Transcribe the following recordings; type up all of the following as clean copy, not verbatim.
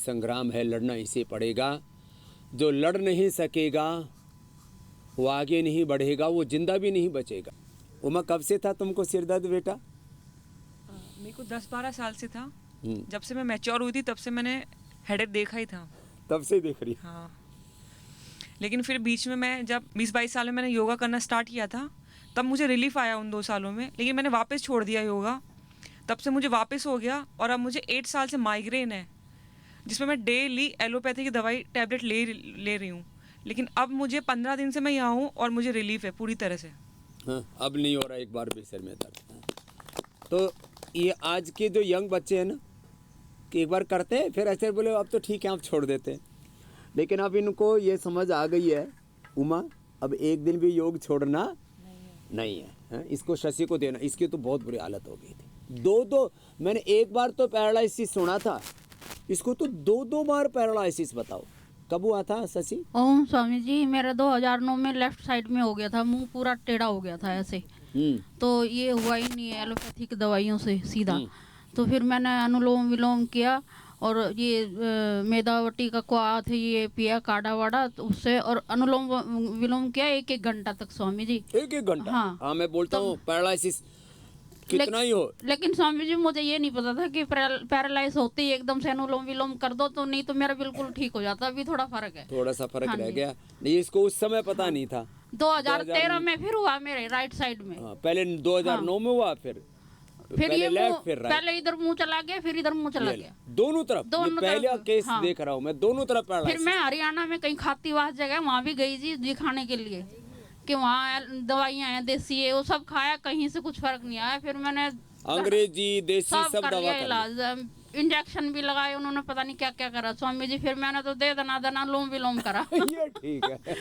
संग्राम है, लड़ना इसे पड़ेगा। जो लड़ नहीं सकेगा वो आगे नहीं बढ़ेगा, वो जिंदा भी नहीं बचेगा। उमा, कब से था तुमको सिर दर्द बेटा? मेरे को 10-12 साल से था। जब से मैं मैच्योर हुई थी तब से मैंने हेडेक देखा ही था। तब से देख रही? हाँ, लेकिन फिर बीच में मैं जब 20-22 साल में मैंने योगा करना स्टार्ट किया था, तब मुझे रिलीफ आया उन 2 सालों में। लेकिन मैंने वापस छोड़ दिया योगा, तब से मुझे वापस हो गया। और अब मुझे 8 साल से माइग्रेन है, जिसमें मैं डेली एलोपैथी की दवाई टैबलेट ले रही हूँ। लेकिन अब मुझे 15 दिन से मैं यहाँ हूँ और मुझे रिलीफ है पूरी तरह से। हाँ, अब नहीं हो रहा एक बार भी सिर में दर्द। तो ये आज के जो यंग बच्चे हैं ना, कि एक बार करते हैं फिर ऐसे बोले अब तो ठीक है आप छोड़ देते हैं। लेकिन अब इनको ये समझ आ गई है उमा, अब एक दिन भी योग छोड़ना नहीं है, हाँ? इसको शशि को देना। इसकी तो बहुत बुरी हालत हो गई थी। दो मैंने एक बार तो पैरालिसिस सुना था, इसको तो 2 बार पैरालिसिस। बताओ कब हुआ था शशि? ओम स्वामी जी, मेरा 2009 में लेफ्ट साइड में हो गया था, मुंह पूरा टेढ़ा हो गया था ऐसे। तो ये हुआ ही नहीं है एलोपैथिक दवाइयों से सीधा। तो फिर मैंने अनुलोम विलोम किया और ये मेदावटी का क्वा थे ये पिया काढ़ा वाड़ा, तो उससे और अनुलोम विलोम किया 1-1 घंटा तक स्वामी जी। 1-1 घंटा? हाँ, मैं बोलता हूँ पैरालिसिस कितना ही हो। लेकिन स्वामी जी मुझे ये नहीं पता था कि पैरालाइज होते ही एकदम से अनुलोम विलोम कर दो, तो नहीं तो मेरा बिल्कुल ठीक हो जाता। अभी थोड़ा फर्क है, थोड़ा सा फर्क रह गया। नहीं, इसको उस समय पता नहीं था। 2013 में फिर हुआ मेरे राइट साइड में। पहले 2009 में हुआ, फिर ये लेफ्ट, फिर राइट। पहले इधर मुंह चला गया, फिर इधर मुंह चला गया, दोनों तरफ। पहले केस देख रहा हूँ मैं, दोनों तरफ पैरालाइसिस। फिर मैं हरियाणा में कहीं खातीवास जगह वहाँ भी गई जी दिखाने के लिए कि वहाँ दवाइयाँ हैं देसी है, वो सब खाया, कहीं से कुछ फर्क नहीं आया। फिर मैंने अंग्रेजी देसी सब कर दवा लिया इलाज, इंजेक्शन भी लगाए उन्होंने, पता नहीं क्या क्या करा स्वामी जी। फिर मैंने तो दे दना अनुलोम विलोम करा। ये ठीक है।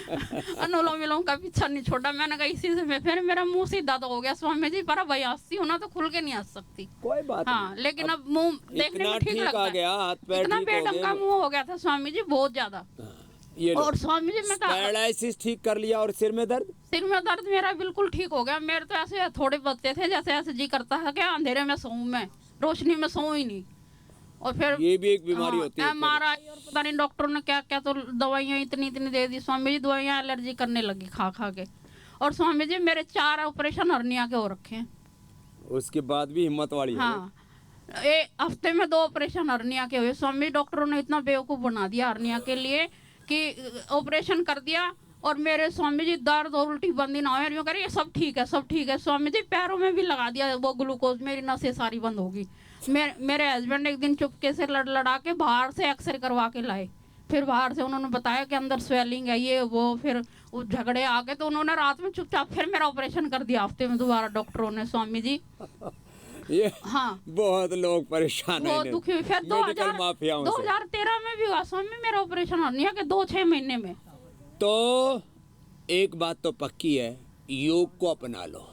अनुलोम विलोम का पीछा नहीं छोड़ा मैंने कहा इसी से। फिर मेरा मुंह सीधा तो हो गया स्वामी जी, पर भाई हंसती हूँ ना तो खुल के नहीं हंस सकती। कोई बात हाँ, लेकिन अब मुंह देखने में ठीक लगता है। इतना बेढंग का मुंह हो गया था स्वामी जी, बहुत ज्यादा। और स्वामी जी मैं पैरालिसिस ठीक कर लिया। और सिर में दर्द? सिर में दर्द मेरा बिल्कुल ठीक हो गया। मेरे तो ऐसे थोड़े बचते थे, जैसे ऐसे जी करता है क्या अंधेरे में सोऊं, मैं रोशनी में सोऊं ही नहीं। और फिर ये भी एक बीमारी होती है MRI और पता नहीं डॉक्टर ने क्या क्या तो दवाइयाँ इतनी दे दी स्वामी जी। दवाइयाँ एलर्जी करने लगी खा के। और स्वामी जी मेरे 4 ऑपरेशन हर्निया के हो रखे हैं। उसके बाद भी हिम्मत वाली है। हाँ, हफ्ते में 2 ऑपरेशन हर्निया के हुए स्वामी। डॉक्टरों ने इतना बेवकूफ़ बना दिया हर्निया के लिए कि ऑपरेशन कर दिया और मेरे स्वामी जी दर्द और उल्टी बंद ही ना हो, यूँ करे सब ठीक है सब ठीक है। स्वामी जी पैरों में भी लगा दिया वो ग्लूकोज, मेरी नसें सारी बंद होगी। मेरे हस्बैंड एक दिन चुपके से लड़ा के बाहर से एक्सरे करवा के लाए। फिर बाहर से उन्होंने बताया कि अंदर स्वेलिंग है ये वो। फिर वो झगड़े आ गए तो उन्होंने रात में चुपचाप फिर मेरा ऑपरेशन कर दिया हफ्ते में दोबारा डॉक्टरों ने स्वामी जी। ये हाँ, बहुत लोग परेशान हैं, दुखी हुए। फिर 2013 में भी हुआ स्वामी मेरा ऑपरेशन हर्निया के 2-6 महीने में। तो एक बात तो पक्की है, योग को अपना लो।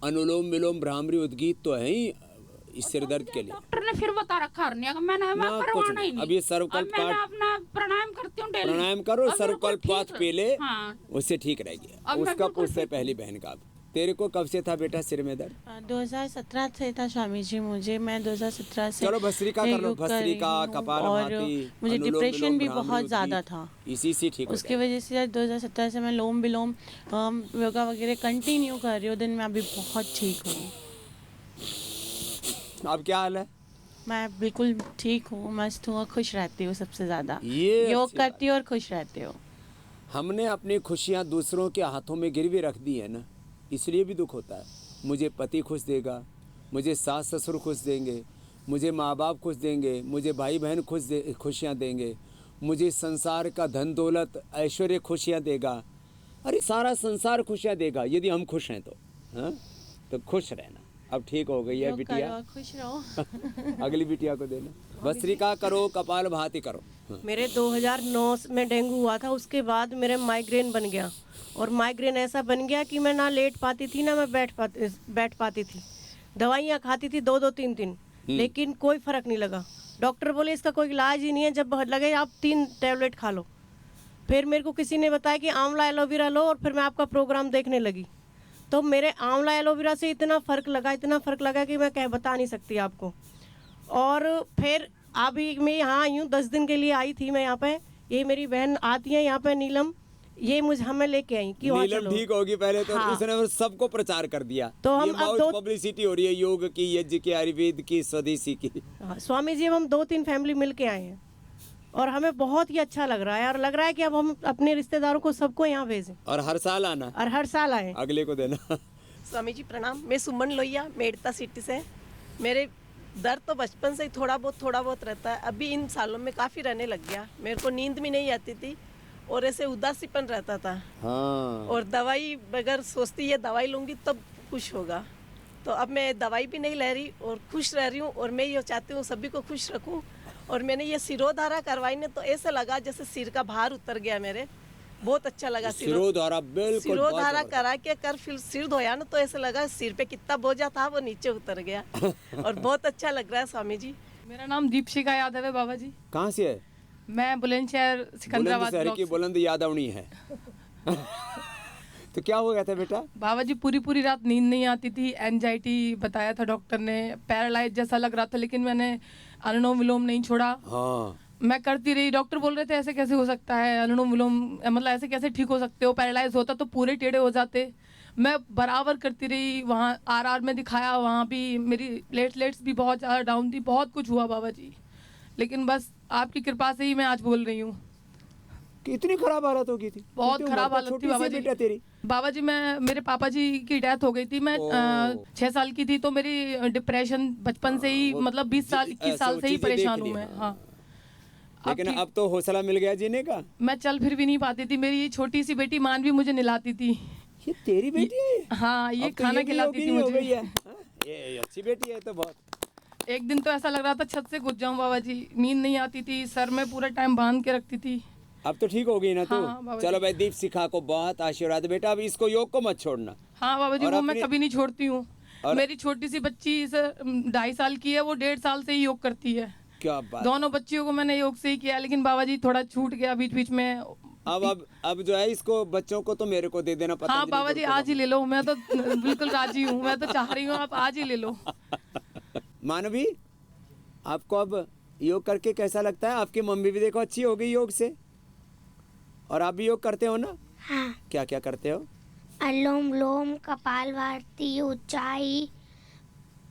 अनुलोम विलोम भ्रामरी उद्गीत तो है ही इस सिर दर्द के लिए। डॉक्टर ने फिर बता रखा हर्निया का, मैंने करवाना ही नहीं। अब ये सर्वकल्प मैं अपना प्राणायाम करती हूँ डेली। प्राणायाम करो, सर्वकल्प पाठ पी ले, हाँ, उससे ठीक रहेगी। उसका उससे पहली बहन का। तेरे को कब से था बेटा सिर में दर्द? 2017 से था स्वामी जी मुझे। मैं 2017 से चलो भस्त्रिका कर लो, भस्त्रिका, कपालभाति। मुझे डिप्रेशन भी बहुत ज़्यादा था, इसी से ठीक हो उसकी वजह से 2017 से मैं लोम विलोम योगा वगैरह कंटिन्यू कर रही हूँ। दिन में अभी बहुत ठीक हूँ। अब क्या हाल है? मैं बिल्कुल ठीक हूँ, मस्त हूँ और खुश रहती हूँ। सबसे ज़्यादा योग करती हूँ और खुश रहती हूँ। हमने अपनी खुशियाँ दूसरों के हाथों में गिरवी रख दी है ना, इसलिए भी दुख होता है। मुझे पति खुश देगा, मुझे सास ससुर खुश देंगे, मुझे माँ बाप खुश देंगे, मुझे भाई बहन खुशियाँ देंगे, मुझे संसार का धन दौलत ऐश्वर्य खुशियाँ देगा। अरे सारा संसार खुशियाँ देगा यदि हम खुश हैं तो। हाँ, तो खुश रहना। अब ठीक हो गई है बिटिया, खुश रहो। अगली बिटिया को देना। भस्त्रिका करो, कपालभाति करो। हाँ। मेरे 2009 में डेंगू हुआ था, उसके बाद मेरे माइग्रेन बन गया। और माइग्रेन ऐसा बन गया कि मैं ना लेट पाती थी ना मैं बैठ पाती थी। दवाइयाँ खाती थी 2-2 3-3, लेकिन कोई फ़र्क नहीं लगा। डॉक्टर बोले इसका कोई इलाज ही नहीं है, जब लगे आप 3 टैबलेट खा लो। फिर मेरे को किसी ने बताया कि आंवला एलोवेरा लो, और फिर मैं आपका प्रोग्राम देखने लगी। तो मेरे आंवला एलोवेरा से इतना फ़र्क लगा कि मैं बता नहीं सकती आपको। और फिर अभी मैं यहाँ आई हूँ, 10 दिन के लिए आई थी मैं यहाँ पे। ये मेरी बहन आती है यहाँ पे, नीलम, ये मुझे हमें लेके आई कि वहाँ नीलम चलो। ठीक होगी पहले तो, हाँ। उसने सबको प्रचार कर दिया। तो हम ये अब बहुत पब्लिसिटी हो रही है योग की, यज्ञ की, आयुर्वेद की, स्वदेशी की। हाँ, स्वामी जी, अब हम 2-3 फैमिली मिल के आए हैं और हमें बहुत ही अच्छा लग रहा है, और लग रहा है कि अब हम अपने रिश्तेदारों को सबको यहाँ भेजें और हर साल आना, और हर साल आए। अगले को देना। स्वामी जी प्रणाम। मैं सुमन लोहिया, मेड़ता सिटी से। मेरे दर्द तो बचपन से ही थोड़ा बहुत रहता है। अभी इन सालों में काफ़ी रहने लग गया। मेरे को नींद भी नहीं आती थी और ऐसे उदासीपन रहता था। हाँ। और दवाई बगैर सोचती है दवाई लूँगी तब खुश होगा। तो अब मैं दवाई भी नहीं ले रही और खुश रह रही हूँ, और मैं ये चाहती हूँ सभी को खुश रखूँ। और मैंने ये सिरोधारा करवाई ने तो ऐसा लगा जैसे सिर का भार उतर गया मेरे। बहुत अच्छा लगा। सिरोधारा बिल्कुल सिरोधारा करा के कर फिर सिर धोया ना तो ऐसा लगा सिर पे कितना बोझा था वो नीचे उतर गया। और बहुत अच्छा लग रहा है स्वामी जी। मेरा नाम दीपशिका यादव है बाबा जी। कहाँ से है? मैं बुलंदशहर सिकंदराबाद बुलंदशहर ब्लॉक की से। बुलंद यादवनी है। तो क्या हो गया था बेटा? बाबा जी पूरी रात नींद नहीं आती थी, एंजाइटी बताया था डॉक्टर ने, पैरालाइज जैसा लग रहा था, लेकिन मैंने अनुलोम विलोम नहीं छोड़ा। हाँ। मैं करती रही। डॉक्टर बोल रहे थे ऐसे कैसे हो सकता है, अनुलोम विलोम मतलब ऐसे कैसे ठीक हो सकते हो, पैरालाइज होता तो पूरे टेढ़े हो जाते। मैं बराबर करती रही। वहाँ आरआर में दिखाया, वहाँ भी मेरी प्लेटलेट्स भी बहुत ज़्यादा डाउन थी, बहुत कुछ हुआ बाबा जी, लेकिन बस आपकी कृपा से ही मैं आज बोल रही हूँ। कितनी खराब हालत हो गई थी? बहुत कितनी खराब उम्र था? हालत थी छोटी बाबा सी जी। बेटा तेरी? बाबा जी मेरे पापा जी की डेथ हो गई थी। मैं 6 साल की थी, तो मेरी डिप्रेशन बचपन से ही, मतलब 20 साल 21 साल से ही चीजें परेशान देख ली, हूँ मैं। हाँ, लेकिन अब तो हौसला मिल गया जीने का। मैं चल फिर भी नहीं पाती थी। मेरी छोटी सी बेटी मान भी मुझे नहलाती थी। ये तेरी बेटी है? हाँ, ये अब तो खाना भी खिलाती थी योगिनी हो मुझे। गई है। हाँ, ये अच्छी बेटी है तो बहुत। एक दिन तो ऐसा लग रहा था छत से कूद जाऊं बाबा जी। नींद नहीं आती थी, सर में पूरा टाइम बांध के रखती थी। अब तो ठीक हो गई ना तू? हाँ, बाबा चलो जी। भाई, दीप शिखा को बहुत आशीर्वाद बेटा। अब इसको योग को मत छोड़ना। हाँ बाबा जी, और वो मैं अपनी- कभी नहीं छोड़ती हूँ। और- मेरी छोटी सी बच्ची 2.5 साल की है, वो 1.5 साल से ही योग करती है। क्या बात। दोनों बच्चियों को मैंने योग से ही किया, लेकिन बाबा जी थोड़ा छूट गया बीच बीच में। अब जो है इसको बच्चों को तो मेरे को दे देना। हाँ पतंजलि बाबा जी, गुरुकुलम। आज ही ले लो। मैं तो बिल्कुल राजी हूँ। मैं तो चाह रही हूँ आप आज ही ले लो। मानवी, आपको अब योग करके कैसा लगता है? आपकी मम्मी भी देखो अच्छी हो गई योग से, और आप भी योग करते हो ना? हाँ, क्या क्या करते हो? अनुलोम विलोम, कपालभाति, ऊंचाई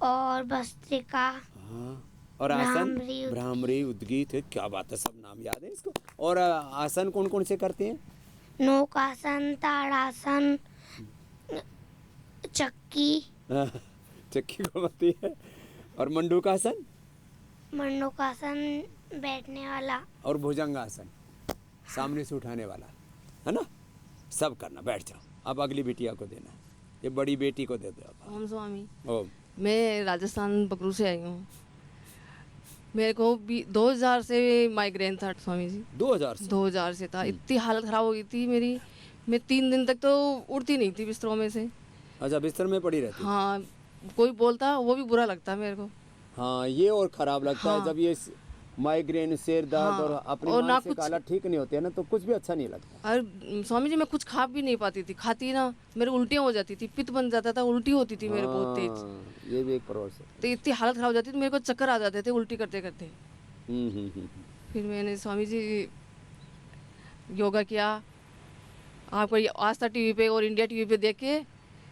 और भस्त्रिका। हाँ, और आसन? भ्रामरी, भ्रामरी, उद्गीत। क्या बात है, सब नाम याद है इसको। और आसन कौन कौन से करते हैं? नौकासन, ताड़ासन, चक्की, चक्की को आती है। और मंडूकासन? मंडूकासन बैठने वाला। और भुजंगासन, सामने से उठाने वाला, है ना? सब करना। बैठ जाओ। अब अगली बिटिया को देना। ये बड़ी बेटी को दे दो अब। ओम स्वामी। ओम। मैं राजस्थान बकरू से आई हूँ। मेरे को भी 2000 से माइग्रेन था स्वामी जी। 2000 से? 2000 से था। इतनी हालत ख़राब हो गई थी मेरी। मैं 3 दिन तक तो उड़ती नहीं थी बिस्तरों में से। अच्छा, बिस्तर में पड़ी रहती? हाँ, कोई बोलता वो भी बुरा लगता मेरे को। हाँ, ये और खराब लगता है हाँ। जब ये माइग्रेन, सिर दर्द हाँ, और अपनी और ना मानसिक कुछ- हालत ठीक नहीं होती है ना, तो कुछ भी अच्छा नहीं लगता। और स्वामी जी मैं कुछ खा भी नहीं पाती थी। खाती ना मेरे उल्टियाँ हो जाती थी, पित्त बन जाता था, उल्टी होती थी मेरे बहुत तेज। हाँ, ये भी एक प्रॉब्लम है। तो इतनी हालत ख़राब हो जाती थी, मेरे को चक्कर आ जाते थे उल्टी करते करते। हम्म। फिर मैंने स्वामी जी योगा किया। आपको ये आस्था टीवी पे और इंडिया टीवी पे देख के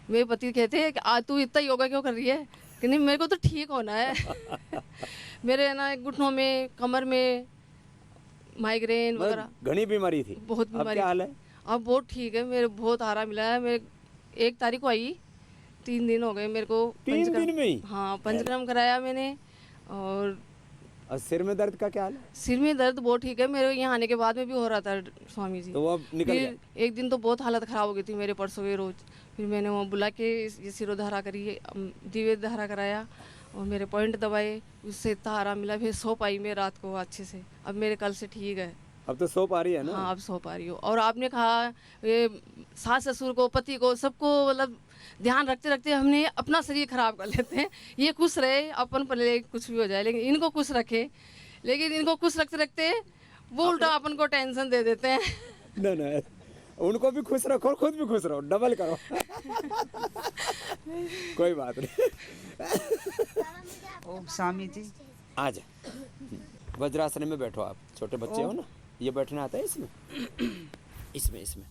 मेरे पति कहते हैं कि आज तू इतना योगा क्यों कर रही है? कि नहीं, मेरे को तो ठीक होना है। मेरे ना घुटनों में, कमर में माइग्रेन वगैरह घनी बीमारी थी। बहुत अब बीमारी क्या हाल है? अब बहुत ठीक है। मेरे बहुत आराम मिला है। मेरे 1 तारीख को आई, 3 दिन हो गए मेरे को। 3 दिन में ही? हाँ, पंचकर्म कराया मैंने। और सिर में दर्द का क्या हाल है? सिर में दर्द बहुत ठीक है। मेरे यहाँ आने के बाद में भी हो रहा था स्वामी जी। तो वो अब निकल गया? फिर एक दिन तो बहुत हालत ख़राब हो गई थी मेरे, परसों के रोज। फिर मैंने वहाँ बुला के ये सिरोधारा करी, दिव्य धारा कराया और मेरे पॉइंट दबाए, उससे इतना आराम मिला। फिर सो पाई मैं रात को अच्छे से। अब मेरे कल से ठीक है। अब तो सो पा रही है ना? हाँ, अब सो पा रही हूँ। और आपने कहा ये सास ससुर को, पति को, सबको मतलब ध्यान रखते रखते हमने अपना शरीर खराब कर लेते हैं। ये खुश रहे, अपन भले कुछ भी हो जाए, लेकिन इनको खुश रखे। लेकिन इनको खुश रखते रखते वो उल्टा अपन को टेंशन दे देते हैं। ना, उनको भी खुश रखो और खुद भी खुश रहो, डबल करो। कोई बात नहीं। ओम स्वामी जी। आ जा। वज्रासन में बैठो आप, छोटे बच्चे हो ना, ये बैठना आता है इसमें इसमें इसमें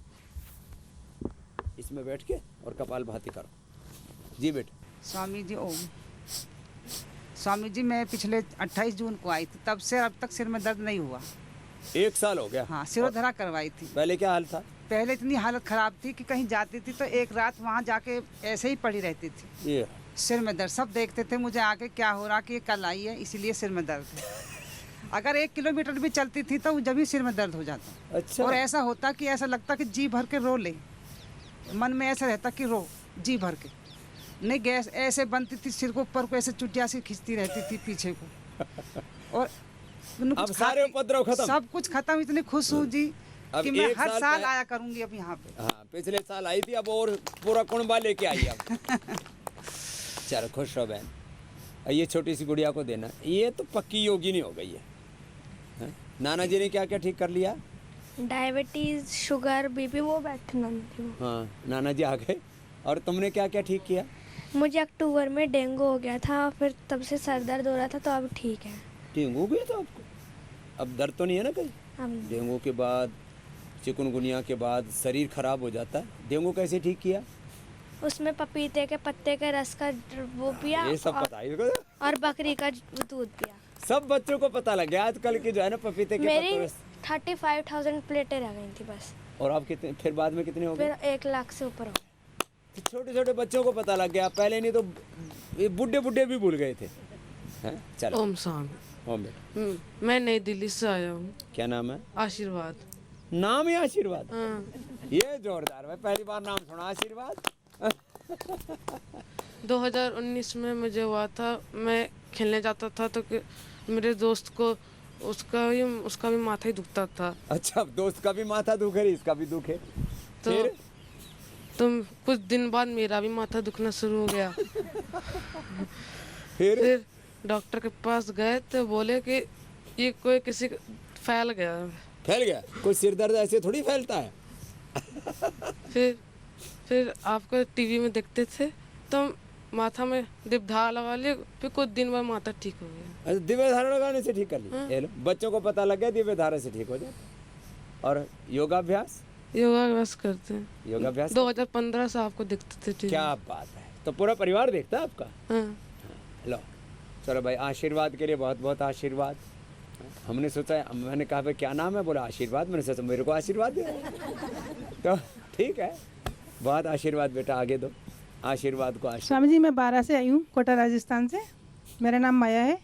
इसमें बैठ के और कपाल भाती करो। जी बेटा। स्वामी जी ओम। स्वामी जी मैं पिछले 28 जून को आई थी, तब से अब तक सिर में दर्द नहीं हुआ। 1 साल हो गया? हाँ, सिरोधरा करवाई थी। पहले क्या हाल था? पहले इतनी हालत खराब थी कि कहीं जाती थी तो एक रात वहाँ जाके ऐसे ही पड़ी रहती थी। ये सिर में दर्द, सब देखते थे मुझे आके क्या हो रहा कि ये कल आई है इसीलिए सिर में दर्द है। अगर 1 किलोमीटर भी चलती थी तो जब भी सिर में दर्द हो जाता। अच्छा। और ऐसा होता कि ऐसा लगता कि जी भर के रो ले, मन में ऐसा रहता कि रो जी भर के। नहीं, गैस ऐसे बनती थी, सिर को ऊपर को ऐसे चुटिया सी खींचती रहती थी पीछे को। और अब सारे उपद्रव खत्म, सब कुछ खत्म। इतनी खुश हूँ जी अब कि मैं एक हर साल साल आया करूंगी अब यहाँ पे। हाँ, पिछले साल आई थी, अब और पूरा कुंबा लेके आई अब। चलो खुश रहो बहन। ये छोटी सी गुड़िया को देना, ये तो पक्की योगिनी हो गई है। हाँ? नाना जी ने क्या क्या ठीक कर लिया? डायबिटीज, शुगर, बीपी, वो बैठना थी वो। हाँ, नाना जी आ गए। और तुमने क्या क्या ठीक किया? मुझे अक्टूबर में डेंगू हो गया था, फिर तब से सर दर्द हो रहा था, तो अब ठीक है। डेंगू भी था आपको? अब दर्द तो नहीं है ना कहीं? अब डेंगू के बाद, चिकनगुनिया के बाद शरीर खराब हो जाता है। डेंगू कैसे ठीक किया? उसमें पपीते के पत्ते के रस का वो पिया, ये सब पता है इसको? और बकरी का दूध पिया। सब बच्चों को पता लग गया आजकल के जो है ना पपीते के मेरी पत्ते। 35,000 प्लेटें रह गई थी बस। और आप कितने, फिर बाद में कितने हो गए? फिर 1 लाख से ऊपर हो गए। तो छोटे छोटे बच्चों को पता लग गया, पहले नहीं तो ये बुड्ढे बुड्ढे भी भूल गए थे। हैं? चलो। ओम स्वामी। ओम बेटा। मैं नई दिल्ली से आया हूँ। क्या नाम है? आशीर्वाद। नाम ही आशीर्वाद? हाँ। ये जोरदार है, पहली बार नाम सुना आशीर्वाद। 2019 में मुझे हुआ था, मैं खेलने जाता था तो मेरे दोस्त को उसका भी माथा ही दुखता था। अच्छा, दोस्त का भी माथा दुखे, इसका भी दुखे। तो कुछ दिन बाद मेरा भी माथा दुखना शुरू हो गया। फिर डॉक्टर के पास गए तो बोले कि ये कोई किसी फैल गया। फैल गया? कोई सिर दर्द ऐसे थोड़ी फैलता है। फिर आपको टीवी में देखते थे तो माथा में दीपधार लगा लिए, फिर कुछ दिन बाद माथा ठीक हो गया। दिव्य धारा लगाने से ठीक कर लिया? ये लो, बच्चों को पता लग गया दिव्य धारा से ठीक हो जाता। और योगाभ्यास? योगाभ्यास करते हैं। योगाभ्यास 2015 से आपको देखते थे टीवी। क्या बात है, तो पूरा परिवार देखता है आपका? हाँ। लो चलो भाई, आशीर्वाद के लिए बहुत बहुत आशीर्वाद। हमने सोचा, मैंने कहा भाई क्या नाम है? बोला आशीर्वाद। मैंने सोचा मेरे को आशीर्वाद दे। तो ठीक है, बहुत आशीर्वाद बेटा, आगे दो आशीर्वाद को। स्वामी जी मैं 12 से आई हूँ, कोटा राजस्थान से। मेरा नाम माया है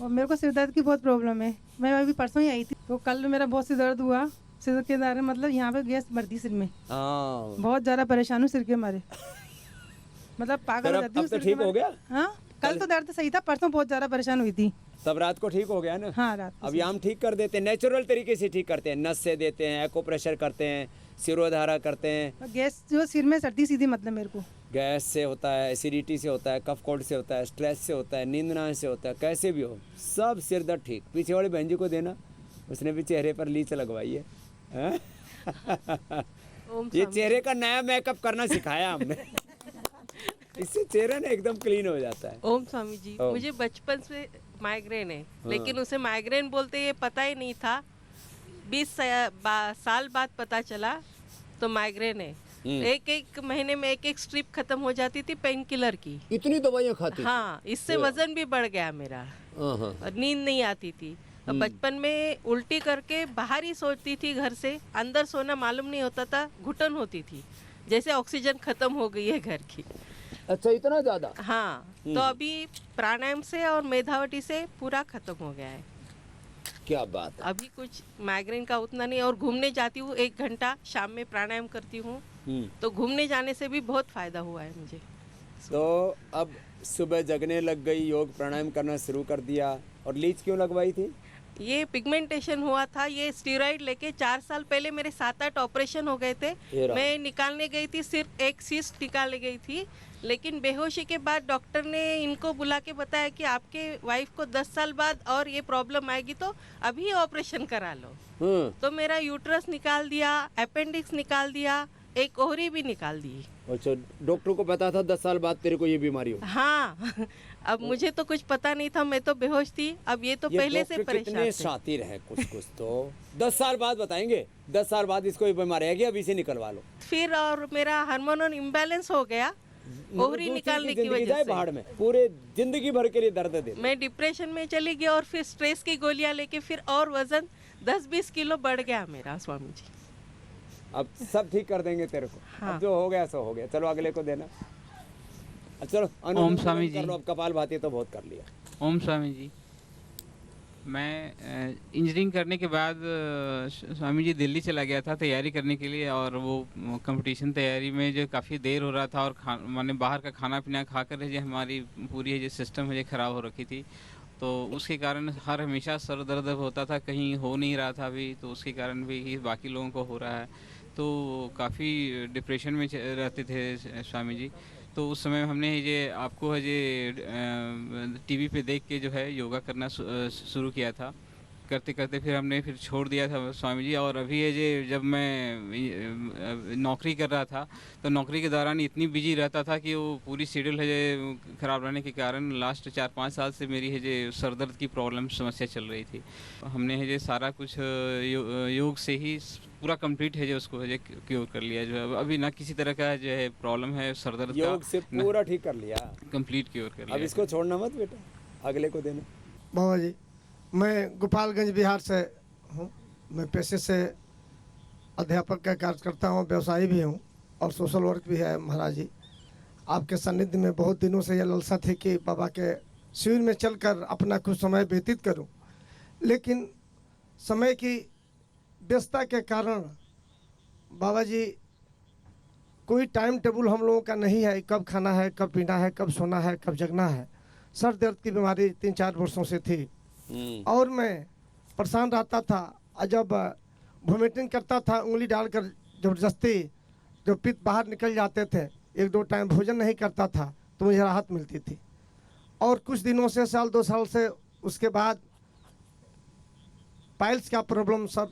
और मेरे को सिर दर्द की बहुत प्रॉब्लम है। मैं अभी परसों ही आई थी, तो कल मेरा बहुत सिर दर्द हुआ। सिर के दारे मतलब यहाँ पे गैस भर दी सिर में। बहुत ज़्यादा परेशान हूँ सिर के मारे, मतलब पागल हो जाती हूँ। अब तो ठीक हो गया? हाँ, कल तो दर्द सही था, परसों बहुत ज़्यादा परेशान हुई थी। तब रात को ठीक हो गया ना? हाँ, रात अब हम ठीक कर देते हैं, नेचुरल तरीके से ठीक करते हैं। नस से देते हैं, एको प्रेशर करते हैं, सिरोधारा करते हैं। गैस जो सिर में सर्दी सीधी मतलब मेरे को गैस से होता है, एसिडिटी से होता है, कफ कोल्ड से होता है, स्ट्रेस से होता है, नींद ना से होता है, कैसे भी हो सब सिर दर्द ठीक। पीछे वाले बहन जी को देना, उसने भी चेहरे पर लीच लगवाई है। ये चेहरे का नया मेकअप करना सिखाया हमने। इससे चेहरा ना एकदम क्लीन हो जाता है। ओम स्वामी जी, मुझे बचपन से माइग्रेन है। हाँ। लेकिन उसे माइग्रेन बोलते ये पता ही नहीं था। 20 साल बाद पता चला तो माइग्रेन है। एक महीने में एक स्ट्रिप खत्म हो जाती थी पेन किलर की। इतनी दवाइयाँ खाती? हाँ, इससे वजन भी बढ़ गया मेरा और नींद नहीं आती थी। अब बचपन में उल्टी करके बाहर ही सोती थी, घर से अंदर सोना मालूम नहीं होता था, घुटन होती थी, जैसे ऑक्सीजन खत्म हो गई है घर की। अच्छा, इतना ज्यादा? हाँ, तो अभी प्राणायाम से और मेधावटी से पूरा खत्म हो गया है। क्या बात है। अभी कुछ माइग्रेन का उतना नहीं। और घूमने जाती हूँ 1 घंटा, शाम में प्राणायाम करती हूँ, तो घूमने जाने से भी बहुत फायदा हुआ है मुझे। तो अब सुबह जगने लग गई, योग प्राणायाम करना शुरू कर दिया। और लीच क्यों लगवाई थी? ये पिगमेंटेशन हुआ था। ये स्टेरॉइड लेके 4 साल पहले मेरे 7-8 ऑपरेशन हो गए थे। मैं निकालने गई थी, सिर्फ एक सिस्ट निकालने गई थी, लेकिन बेहोशी के बाद डॉक्टर ने इनको बुला के बताया कि आपके वाइफ को 10 साल बाद और ये प्रॉब्लम आएगी, तो अभी ऑपरेशन करा लो। तो मेरा यूट्रस निकाल दिया, अपेंडिक्स निकाल दिया, एक ओहरी भी निकाल दी। अच्छा, डॉक्टर को पता था 10 साल बाद तेरे को ये बीमारी हो? हाँ अब मुझे तो कुछ पता नहीं था, मैं तो बेहोश थी। अब ये तो पहले से डॉक्टर परेशान कितने थे। शातिर हैं, कुछ तो 10 साल बाद बताएंगे, 10 साल बाद इसको ये बीमारी है कि अभी से निकलवा लो। फिर और मेरा हार्मोनल इम्बैलेंस हो गया ओहरी निकालने की वजह से। बाहर में पूरे जिंदगी भर के लिए दर्द दे। मैं डिप्रेशन में चली गई और फिर स्ट्रेस की गोलियां लेके फिर और वजन 10-20 किलो बढ़ गया मेरा स्वामी जी। अब सब ठीक कर देंगे तेरे को। हाँ। अब जो हो गया सो हो गया, चलो अगले को देना। चलो ओम स्वामी जी। कर लो, अब कपाल भाती तो बहुत कर लिया। ओम स्वामी जी, मैं इंजीनियरिंग करने के बाद स्वामी जी दिल्ली चला गया था तैयारी करने के लिए, और वो कंपटीशन तैयारी में जो काफ़ी देर हो रहा था, और माने बाहर का खाना पीना खाकर जो हमारी पूरी जो सिस्टम है जो ख़राब हो रखी थी, तो उसके कारण हर हमेशा सर दर्द होता था, कहीं हो नहीं रहा था अभी, तो उसके कारण भी बाकी लोगों को हो रहा है, तो काफ़ी डिप्रेशन में रहते थे स्वामी जी। तो उस समय हमने ये आपको है ये टीवी पे देख के जो है योगा करना शुरू किया था। करते करते फिर हमने फिर छोड़ दिया था स्वामी जी। और अभी ये जब मैं नौकरी कर रहा था तो नौकरी के दौरान इतनी बिजी रहता था कि वो पूरी शेड्यूल है ये ख़राब रहने के कारण लास्ट 4-5 साल से मेरी है ये सर दर्द की प्रॉब्लम समस्या चल रही थी। हमने है ये सारा कुछ योग से ही पूरा कंप्लीट है जो उसको है क्योर कर लिया, जो है अभी ना किसी तरह का जो है प्रॉब्लम है सर दर्द का, योग से पूरा ठीक कर लिया, कंप्लीट क्योर कर लिया। अब इसको छोड़ना मत बेटा, अगले को देना। बाबा जी, मैं गोपालगंज बिहार से हूँ। मैं पेशे से अध्यापक का कार्य करता हूँ, व्यवसायी भी हूँ और सोशल वर्क भी है। महाराज जी, आपके सानिध्य में बहुत दिनों से यह लालसा थी कि बाबा के शिविर में चलकर अपना कुछ समय व्यतीत करूँ, लेकिन समय की व्यस्तता के कारण बाबा जी कोई टाइम टेबल हम लोगों का नहीं है, कब खाना है, कब पीना है, कब सोना है, कब जगना है। सर दर्द की बीमारी 3-4 वर्षों से थी और मैं परेशान रहता था। जब वोमिटिंग करता था उंगली डालकर ज़बरदस्ती, जब पित्त बाहर निकल जाते थे, 1-2 टाइम भोजन नहीं करता था तो मुझे राहत मिलती थी। और कुछ दिनों से 1-2 साल से उसके बाद पाइल्स का प्रॉब्लम सर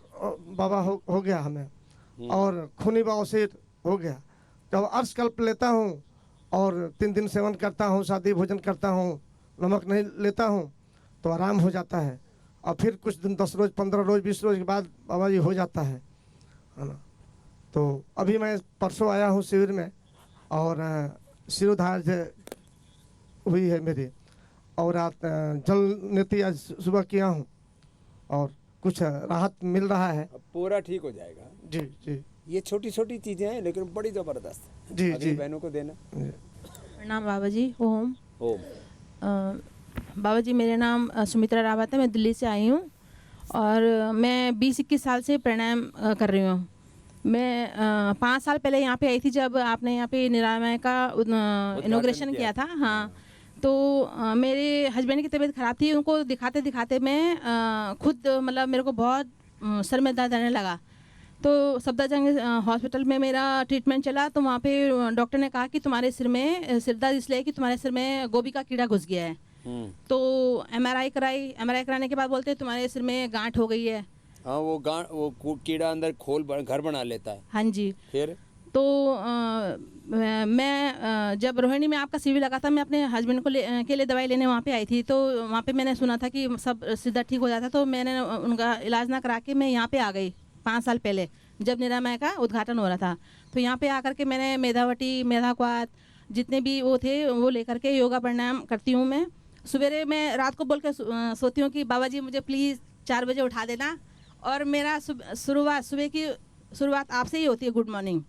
बाबा हो गया हमें और खूनी बवासीर हो गया। जब अर्शकल्प लेता हूँ और 3 दिन सेवन करता हूँ, सादी भोजन करता हूँ, नमक नहीं लेता हूँ तो आराम हो जाता है। और फिर कुछ दिन 10 रोज़, 15 रोज़, 20 रोज़ के बाद बाबा जी हो जाता है ना। तो अभी मैं परसों आया हूँ शिविर में और सिरोधार हुई है मेरी, और जल नीति आज सुबह किया हूँ और कुछ राहत मिल रहा है। पूरा ठीक हो जाएगा। जी जी, ये छोटी छोटी चीज़ें हैं लेकिन बड़ी ज़बरदस्त है। जी जी, बहनों को देना। प्रणाम बाबा जी। ओम ओम। बाबा जी, मेरा नाम सुमित्रा रावत है, मैं दिल्ली से आई हूँ और मैं 20-21 साल से प्राणायाम कर रही हूँ। मैं 5 साल पहले यहाँ पे आई थी जब आपने यहाँ पे निरामय का इनॉग्रेशन किया था। हाँ, तो मेरे हस्बैंड की तबीयत ख़राब थी, उनको दिखाते दिखाते मैं खुद मतलब मेरे को बहुत सर में दर्द आने लगा। तो सफदरजंग हॉस्पिटल में मेरा ट्रीटमेंट चला, तो वहाँ पे डॉक्टर ने कहा कि तुम्हारे सिर में सिर दर्द इसलिए कि तुम्हारे सिर में गोभी का कीड़ा घुस गया है। तो एमआरआई कराने के बाद बोलते हैं तुम्हारे सिर में गांठ हो गई है। हाँ, वो कीड़ा अंदर घर बना लेता है। हाँ जी। फिर तो मैं जब रोहिणी में आपका शिविर लगा था, मैं अपने हस्बैंड को के लिए दवाई लेने वहाँ पे आई थी। तो वहाँ पे मैंने सुना था कि सब सीधा ठीक हो जाता, तो मैंने उनका इलाज ना करा के मैं यहाँ पे आ गई 5 साल पहले जब निरामय का उद्घाटन हो रहा था। तो यहाँ पे आकर के मैंने मेधावटी, मेधाक्वात जितने भी वो थे वो लेकर के योगा प्राणायाम करती हूँ। मैं सवेरे मैं रात को बोल के सोती हूँ कि बाबा जी मुझे प्लीज़ 4 बजे उठा देना, और मेरा सुबह की शुरुआत आपसे ही होती है, गुड मॉर्निंग।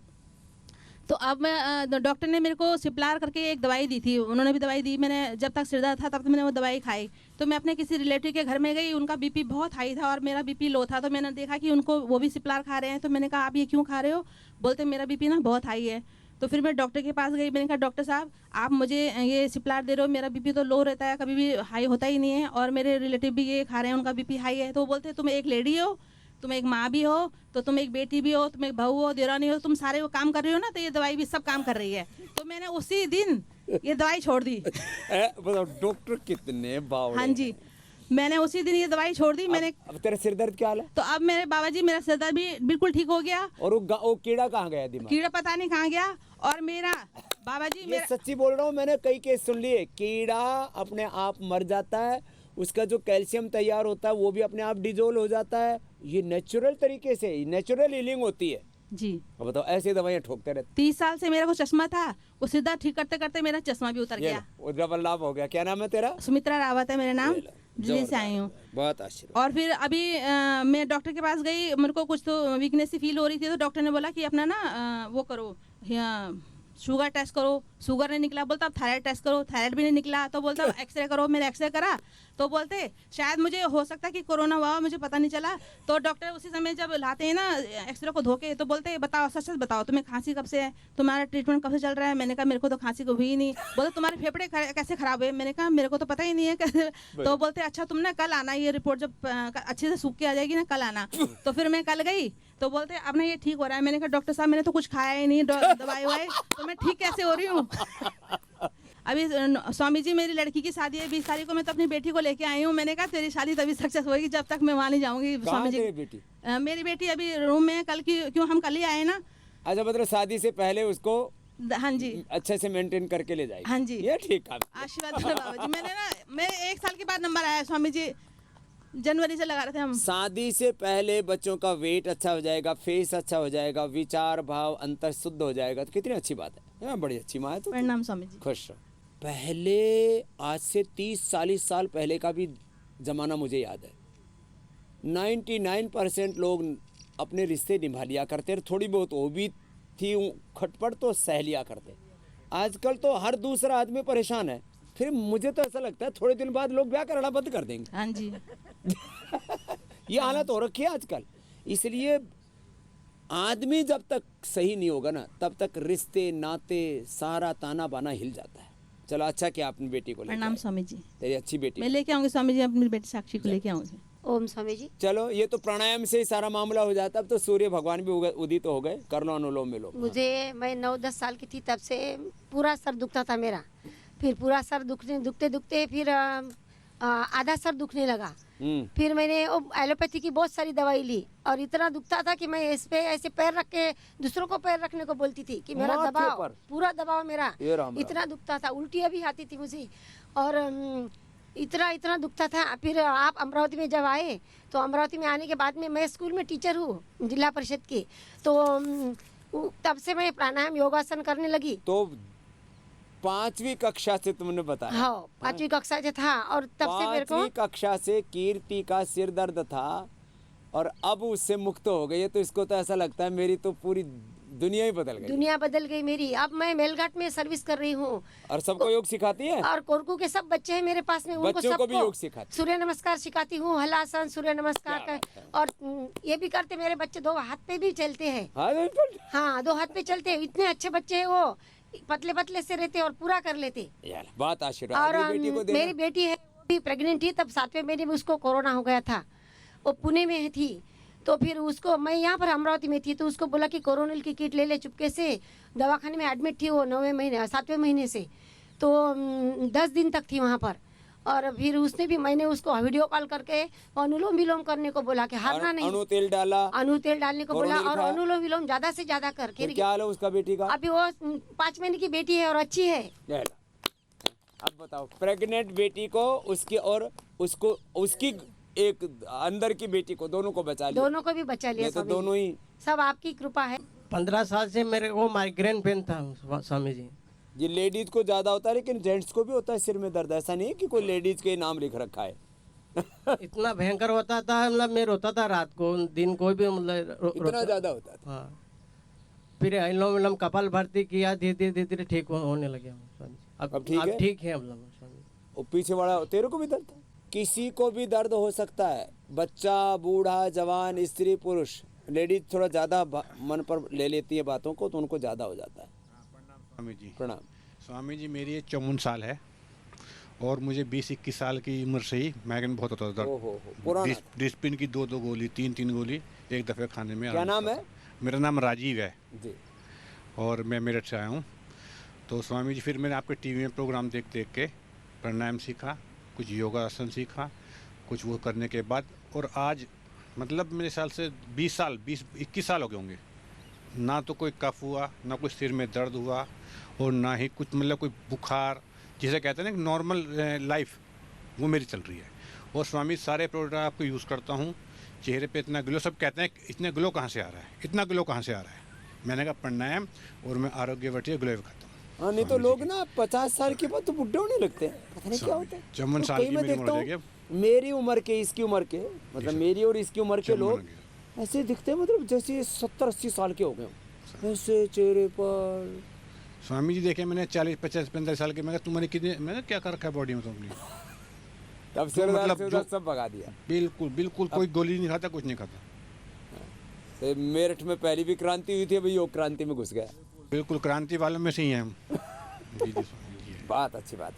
तो अब मैं डॉक्टर ने मेरे को सिप्लार करके एक दवाई दी थी, उन्होंने भी दवाई दी। मैंने जब तक सिर दर्द था तब तक मैंने वो दवाई खाई। तो मैं अपने किसी रिलेटिव के घर में गई, उनका बीपी बहुत हाई था और मेरा बीपी लो था। तो मैंने देखा कि उनको वो भी सिप्लार खा रहे हैं, तो मैंने कहा आप ये क्यों खा रहे हो? बोलते मेरा बीपी ना बहुत हाई है। तो फिर मैं डॉक्टर के पास गई, मैंने कहा डॉक्टर साहब आप मुझे ये सिप्लार दे रहे हो, मेरा बीपी तो लो रहता है, कभी भी हाई होता ही नहीं है, और मेरे रिलेटिव भी ये खा रहे हैं, उनका बीपी हाई है। तो वो बोलते तुम एक लेडी हो, तुम एक माँ भी हो, तो तुम एक बेटी भी हो, तुम एक बहू हो, देरानी हो, तुम सारे वो काम कर रही हो ना, तो ये दवाई भी सब काम कर रही है। तो मैंने उसी दिन ये दवाई छोड़ दी। मतलब डॉक्टर कितने बावड़े। हाँ जी। मैंने उसी दिन ये दवाई छोड़ दी। मैंने अब तेरा सिर दर्द क्या हाल है? तो अब मेरे बाबा जी मेरा सिर दर्द भी बिल्कुल ठीक हो गया। और वो कीड़ा कहाँ गया दिमाग? कीड़ा पता नहीं कहाँ गया। और मेरा बाबा जी ये सच्ची बोल रहा हूँ, मैंने कई केस सुन लिए। कीड़ा अपने आप मर जाता है, उसका जो कैल्शियम तैयार होता है वो भी अपने आप डिजोल्व हो जाता है। ये नेचुरल तरीके से, नेचुरल हीलिंग होती है जी। अब बताओ, ऐसे दवाइयाँ ठोकते रहते। 30 साल से मेरा को चश्मा था, वो सीधा ठीक करते करते मेरा चश्मा भी उतर गया। डबल लाभ हो गया। क्या नाम है तेरा? सुमित्रा रावत है मेरा नाम, दिल्ली से आई हूँ। बहुत आशीर्वाद। और फिर अभी मैं डॉक्टर के पास गई, मेरे को कुछ तो वीकनेस सी फील हो रही थी, तो डॉक्टर ने बोला कि अपना ना वो करो, शुगर टेस्ट करो। शुगर नहीं निकला, बोलता अब थायराइड टेस्ट करो। थायराइड भी नहीं निकला, तो बोलता एक्सरे करो। मैंने एक्सरे करा तो बोलते शायद मुझे हो सकता है कि कोरोना हुआ, मुझे पता नहीं चला। तो डॉक्टर उसी समय जब लाते हैं ना एक्सरे को धोके, तो बोलते बताओ सच सच बताओ, तुम्हें खांसी कब से है, तुम्हारा ट्रीटमेंट कब से चल रहा है? मैंने कहा मेरे को तो खांसी को हुई ही नहीं। बोलते तुम्हारे फेफड़े कैसे खराब हुए? मैंने कहा मेरे को तो पता ही नहीं है कैसे। तो बोलते अच्छा तुम ना कल आना, ये रिपोर्ट जब अच्छे से सूख के आ जाएगी ना कल आना। तो फिर मैं कल गई तो बोलते अब ना ये ठीक हो रहा है। मैंने कहा डॉक्टर साहब मैंने तो कुछ खाया ही नहीं, दवाई वाई, तो मैं ठीक कैसे हो रही हूँ? अभी स्वामी जी मेरी लड़की की शादी है 20 तारीख को, मैं तो अपनी बेटी को लेके आई हूँ। मैंने कहा तेरी शादी तभी सक्सेस होगी जब तक मैं वहाँ नहीं जाऊंगी। स्वामी जी बेटी? मेरी बेटी अभी रूम में, कल की क्यों हम कल ही आए ना। अच्छा, मतलब शादी से पहले उसको हाँ जी अच्छे से मेंटेन करके ले जाएगी। हाँ जी, ये ठीक है। आशीर्वाद बाबा जी। मैंने ना मेरे 1 साल के बाद नंबर आया, स्वामी जी जनवरी से लगा रहे थे हम। शादी से पहले बच्चों का वेट अच्छा हो जाएगा, फेस अच्छा हो जाएगा, विचार भाव अंतर शुद्ध हो जाएगा, तो कितनी अच्छी बात है। बड़ी अच्छी माँ है तो। प्रणाम स्वामी जी। खुश रहो। पहले आज से 30-40 साल पहले का भी ज़माना मुझे याद है। 99% लोग अपने रिश्ते निभा लिया करते, थोड़ी बहुत वो भी थी खटपट तो सह लिया करते। आजकल तो हर दूसरा आदमी परेशान है। फिर मुझे तो ऐसा लगता है थोड़े दिन बाद लोग ब्याह करना बंद कर देंगे। हाँ जी ये हालत हो रखी है आजकल। इसलिए आदमी जब तक सही नहीं होगा ना, तब तक रिश्ते नाते सारा ताना बाना हिल जाता है। चलो अच्छा क्या अपनी बेटी को लेके प्रणाम स्वामी जी। तेरी अच्छी बेटी। मैं लेके आऊंगी स्वामी जी, अपनी बेटी साक्षी को लेके आऊंगी। ओम स्वामी जी। चलो ये तो प्राणायाम से ही सारा मामला हो जाता। अब तो सूर्य भगवान भी उदित हो गए। कर लो अनुलोम विलोम। मुझे मैं 9-10 साल की थी तब से पूरा सर दुखता था मेरा। फिर पूरा सर दुखते फिर आधा सर दुखने लगा। फिर मैंने एलोपैथी की बहुत सारी दवाई ली और इतना दुखता था कि मैं इस पे ऐसे पैर रख के दूसरों को पैर रखने को बोलती थी कि मेरा दबाव, पूरा दबाव मेरा इतना दुखता था। उल्टियाँ भी आती थी मुझे और इतना दुखता था। फिर आप अमरावती में जब आए तो अमरावती में आने के बाद में मैं स्कूल में टीचर हूँ जिला परिषद की, तो तब से मैं प्राणायाम योगासन करने लगी। तो 5वीं कक्षा से तुमने बताया? हाँ 5वीं कक्षा से था और तब से मेरे को 5वीं कक्षा से कीर्ति का सिर दर्द था और अब उससे मुक्त हो गई है। तो इसको तो ऐसा लगता है मेरी तो पूरी दुनिया ही बदल गई। दुनिया बदल गई मेरी। अब मैं मेलघाट में सर्विस कर रही हूँ और सबको योग सिखाती है। और कोरकू के सब बच्चे हैं मेरे पास में, उनको बच्चों को भी योग सिखाती। सूर्य नमस्कार सिखाती हूँ, हलासन सूर्य नमस्कार का। और ये भी करते मेरे बच्चे, 2 हाथ पे भी चलते हैं। हाँ 2 हाथ पे चलते हैं। इतने अच्छे बच्चे है, वो पतले पतले से रहते और पूरा कर लेते। बात आशीर्वाद। और मेरी बेटी है वो भी प्रेग्नेंट थी, तब 7वें महीने में उसको कोरोना हो गया था। वो पुणे में थी, तो फिर उसको मैं यहाँ पर अमरावती में थी, तो उसको बोला कि कोरोनिल की किट ले ले। चुपके से दवाखाने में एडमिट थी वो 7वें महीने से, तो 10 दिन तक थी वहाँ पर। और फिर उसने भी, मैंने उसको वीडियो कॉल करके अनुलोम विलोम करने को बोला कि हारना नहीं। अणु तेल डाला, अणु तेल डालने को बोला और अनुलोम विलोम ज्यादा से ज्यादा करके। क्या हाल है उसका बेटी का? अभी वो 5 महीने की बेटी है और अच्छी है। अब बताओ, प्रेग्नेंट बेटी को उसकी और उसको उसकी एक अंदर की बेटी को, दोनों को बचा लिया। दोनों को भी बचा लिया तो दोनों ही, सब आपकी कृपा है। 15 साल से मेरे को माइग्रेन पेन था स्वामी जी। ये लेडीज को ज्यादा होता है, लेकिन जेंट्स को भी होता है सिर में दर्द। ऐसा नहीं है कि कोई लेडीज के नाम लिख रखा है। इतना भयंकर होता था, मतलब मैं रोता था रात को, दिन को भी, मतलब इतना ज्यादा होता था। हाँ। फिर अनुलोम विलोम कपाल भारती किया, धीरे धीरे ठीक होने लगे। अब ठीक है। अब पीछे वाला तेरे को भी दर्द था? किसी को भी दर्द हो सकता है, बच्चा, बूढ़ा, जवान, स्त्री, पुरुष। लेडीज थोड़ा ज्यादा मन पर ले लेती है बातों को, तो उनको ज्यादा हो जाता है। स्वामी जी प्रणाम। स्वामी जी मेरी 54 साल है और मुझे 20-21 साल की उम्र से ही माइग्रेन बहुत होता था। डिस्पिन की 2-2 गोली, 3-3 गोली एक दफ़े खाने में। क्या नाम है? मेरा नाम राजीव है जी। और मैं मेरठ से आया हूँ। तो स्वामी जी फिर मैंने आपके टीवी में प्रोग्राम देख के प्राणायाम सीखा, कुछ योगासन सीखा कुछ वो करने के बाद। और आज मतलब मेरे ख्याल से 20-21 साल हो गए होंगे, ना तो कोई कफ हुआ, ना कोई सिर में दर्द हुआ, और ना ही कुछ मतलब कोई बुखार, जिसे कहते हैं ना नॉर्मल लाइफ, वो मेरी चल रही है। और स्वामी सारे प्रोडक्ट आपको यूज़ करता हूँ, चेहरे पे इतना ग्लो, सब कहते हैं इतने ग्लो कहाँ से आ रहा है, इतना ग्लो कहाँ से आ रहा है। मैंने कहा प्राणायाम और मैं आरोग्यवटी ग्लो खाता हूँ। हाँ, नहीं तो लोग ना 50 साल के बाद तो बुढ़े होने लगते हैं, पता नहीं क्या होता है। 54 तो साल कई की मैं मेरी देखता उम्र हूँ, हो मेरी उम्र के, इसकी उम्र के, मतलब मेरी और इसकी उम्र के लोग ऐसे दिखते हैं, मतलब जैसे 70-80 साल के हो गए हों, ऐसे चेहरे पर। स्वामी जी देखे मैंने 40-50-45 साल के, मैं तुम्हारी कितने, मैंने क्या कर रखा है बॉडी में तुमने, तब से मतलब सब भगा दिया। बिल्कुल बिल्कुल, कोई गोली नहीं खाता, कुछ नहीं खाता। तो मेरठ में पहली भी क्रांति हुई थी, अभी योग क्रांति में घुस गया। बिल्कुल क्रांति वालों में से ही हैं हम। बात अच्छी बात।